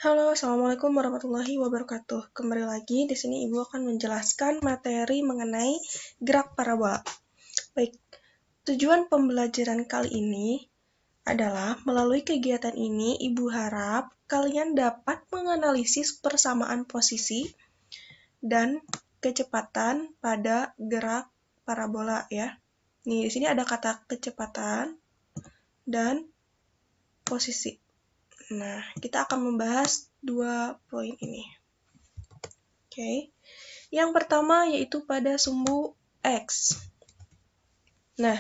Halo, Assalamualaikum warahmatullahi wabarakatuh. Kembali lagi, di sini Ibu akan menjelaskan materi mengenai gerak parabola. Baik, tujuan pembelajaran kali ini adalah melalui kegiatan ini, Ibu harap kalian dapat menganalisis persamaan posisi dan kecepatan pada gerak parabola ya. Nih, di sini ada kata kecepatan dan posisi. Nah, kita akan membahas dua poin ini. Oke. Yang pertama yaitu pada sumbu X. Nah,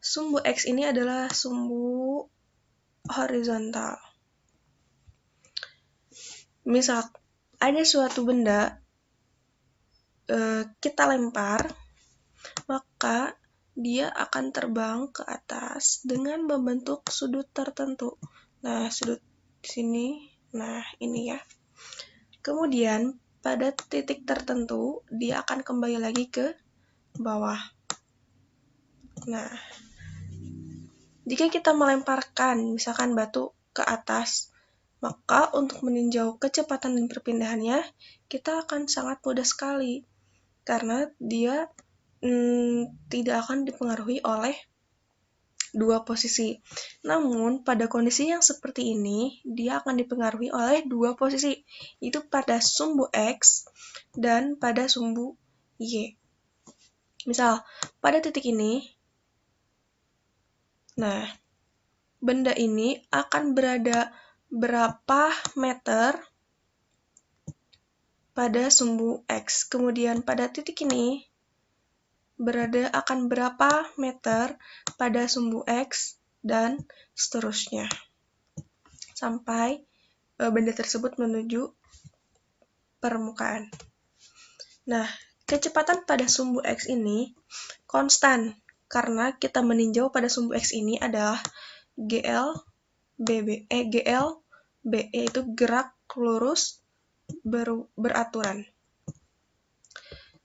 sumbu X ini adalah sumbu horizontal. Misal, ada suatu benda kita lempar, maka dia akan terbang ke atas dengan membentuk sudut tertentu. Nah, sudut di sini, nah ini ya. Kemudian, pada titik tertentu, dia akan kembali lagi ke bawah. Nah, jika kita melemparkan misalkan batu ke atas, maka untuk meninjau kecepatan dan perpindahannya, kita akan sangat mudah sekali. Karena dia tidak akan dipengaruhi oleh dua posisi. Namun, pada kondisi yang seperti ini, dia akan dipengaruhi oleh dua posisi, yaitu pada sumbu X dan pada sumbu Y. Misal, pada titik ini, nah, benda ini akan berada berapa meter pada sumbu X. Kemudian pada titik ini berada akan berapa meter pada sumbu X dan seterusnya. Sampai benda tersebut menuju permukaan. Nah, kecepatan pada sumbu X ini konstan karena kita meninjau pada sumbu X ini adalah GL B yaitu gerak lurus beraturan.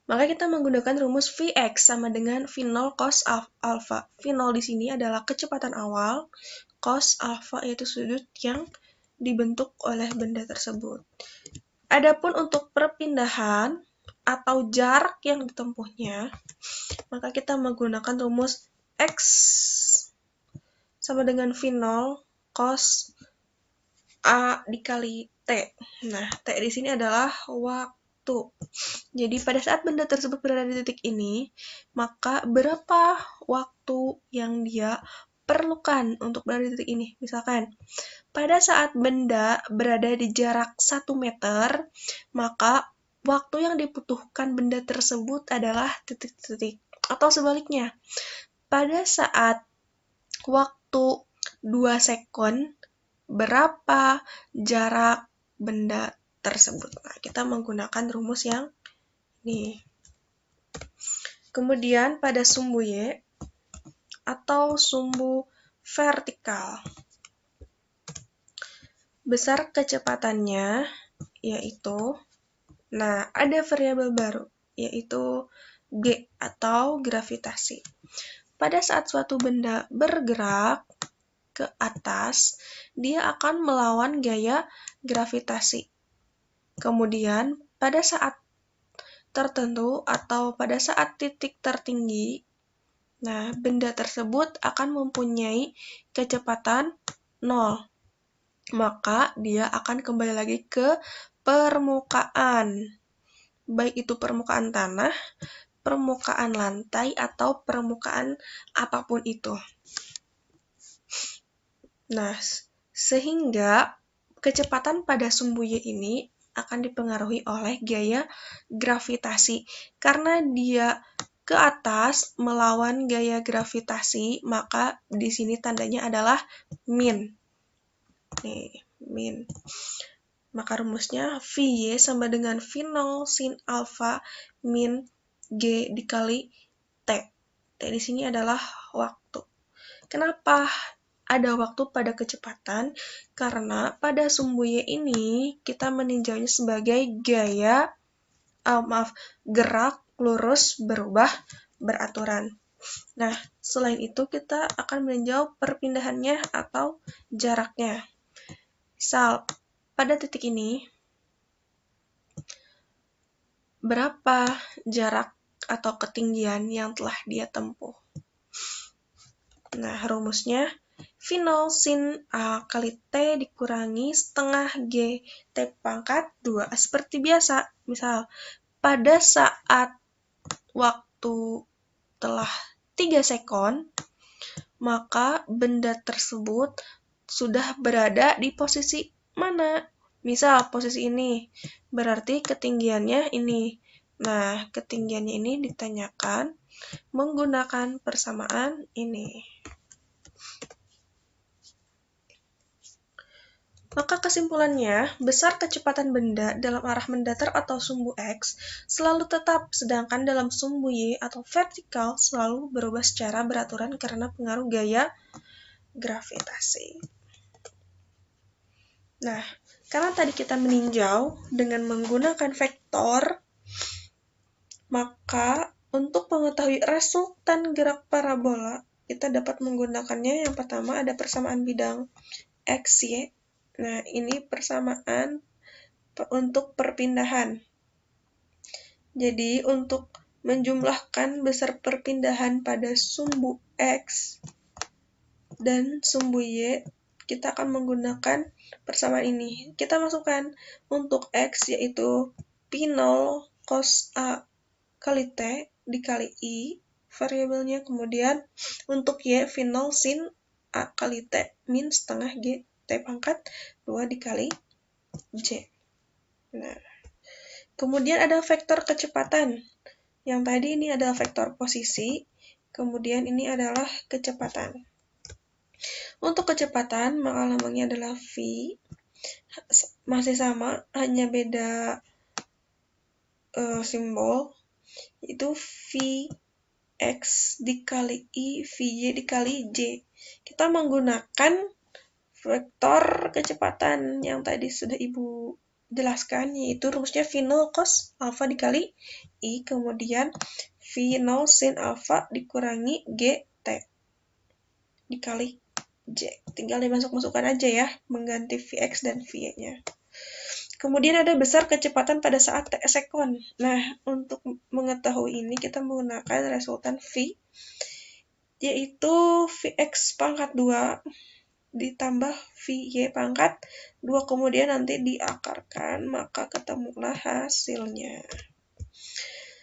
Maka kita menggunakan rumus Vx sama dengan V0 cos alpha. V0 di sini adalah kecepatan awal, cos alpha yaitu sudut yang dibentuk oleh benda tersebut. Adapun untuk perpindahan atau jarak yang ditempuhnya, maka kita menggunakan rumus X sama dengan V0 cos A dikali T. Nah, T di sini adalah waktu. Jadi pada saat benda tersebut berada di titik ini, maka berapa waktu yang dia perlukan untuk berada di titik ini? Misalkan, pada saat benda berada di jarak 1 meter, maka waktu yang dibutuhkan benda tersebut adalah titik-titik. Atau sebaliknya, pada saat waktu 2 sekon, berapa jarak benda tersebut. Nah, kita menggunakan rumus yang ini. Kemudian pada sumbu Y atau sumbu vertikal, besar kecepatannya yaitu, nah ada variabel baru yaitu G atau gravitasi. Pada saat suatu benda bergerak ke atas, dia akan melawan gaya gravitasi. Kemudian pada saat tertentu atau pada saat titik tertinggi, nah benda tersebut akan mempunyai kecepatan 0. Maka dia akan kembali lagi ke permukaan. Baik itu permukaan tanah, permukaan lantai, atau permukaan apapun itu. Nah, sehingga kecepatan pada sumbu Y ini akan dipengaruhi oleh gaya gravitasi. Karena dia ke atas melawan gaya gravitasi, maka di sini tandanya adalah min. Nih, min. Maka rumusnya Vy sama dengan V0 sin alpha min G dikali T. T di sini adalah waktu. Kenapa ada waktu pada kecepatan? Karena pada sumbu Y ini kita meninjaunya sebagai gerak lurus berubah beraturan. Nah, selain itu kita akan meninjau perpindahannya atau jaraknya. Misal, pada titik ini, berapa jarak atau ketinggian yang telah dia tempuh. Nah, rumusnya V0 sin A kali T dikurangi setengah G T pangkat 2. Seperti biasa, misal pada saat waktu telah 3 sekon, maka benda tersebut sudah berada di posisi mana? Misal posisi ini, berarti ketinggiannya ini. Nah, ketinggiannya ini ditanyakan menggunakan persamaan ini. Maka kesimpulannya, besar kecepatan benda dalam arah mendatar atau sumbu X selalu tetap, sedangkan dalam sumbu Y atau vertikal selalu berubah secara beraturan karena pengaruh gaya gravitasi. Nah, karena tadi kita meninjau dengan menggunakan vektor, maka untuk mengetahui resultan gerak parabola, kita dapat menggunakannya. Yang pertama ada persamaan bidang X, Y. Nah, ini persamaan untuk perpindahan. Jadi, untuk menjumlahkan besar perpindahan pada sumbu X dan sumbu Y, kita akan menggunakan persamaan ini. Kita masukkan untuk X yaitu P0 cos A kali T dikali I, variabelnya. Kemudian untuk Y, V0 sin A kali T min setengah G T pangkat 2 dikali J. Nah, kemudian ada vektor kecepatan. Yang tadi ini adalah vektor posisi, kemudian ini adalah kecepatan. Untuk kecepatan, maka lambangnya adalah V. Masih sama, hanya beda simbol, yaitu Vx dikali I, Vy dikali J. Kita menggunakan vektor kecepatan yang tadi sudah Ibu jelaskan, yaitu rumusnya V0 cos alfa dikali I, kemudian V0 sin alfa dikurangi GT dikali J. Tinggal dimasuk-masukkan aja ya, mengganti Vx dan Vy-nya. Kemudian ada besar kecepatan pada saat T sekon. Nah, untuk mengetahui ini kita menggunakan resultan V, yaitu Vx pangkat 2 ditambah Vy pangkat 2, kemudian nanti diakarkan, maka ketemulah hasilnya.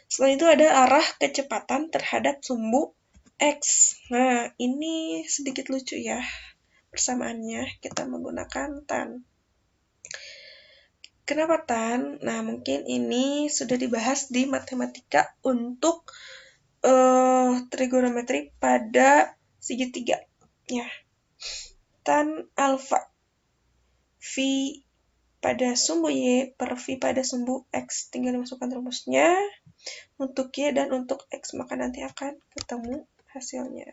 Selain itu ada arah kecepatan terhadap sumbu X. Nah, ini sedikit lucu ya persamaannya, kita menggunakan tan. Kenapa tan? Nah, mungkin ini sudah dibahas di matematika untuk trigonometri pada segitiga. Ya. Tan alfa V pada sumbu Y per V pada sumbu X. Tinggal dimasukkan rumusnya untuk Y dan untuk X, maka nanti akan ketemu hasilnya.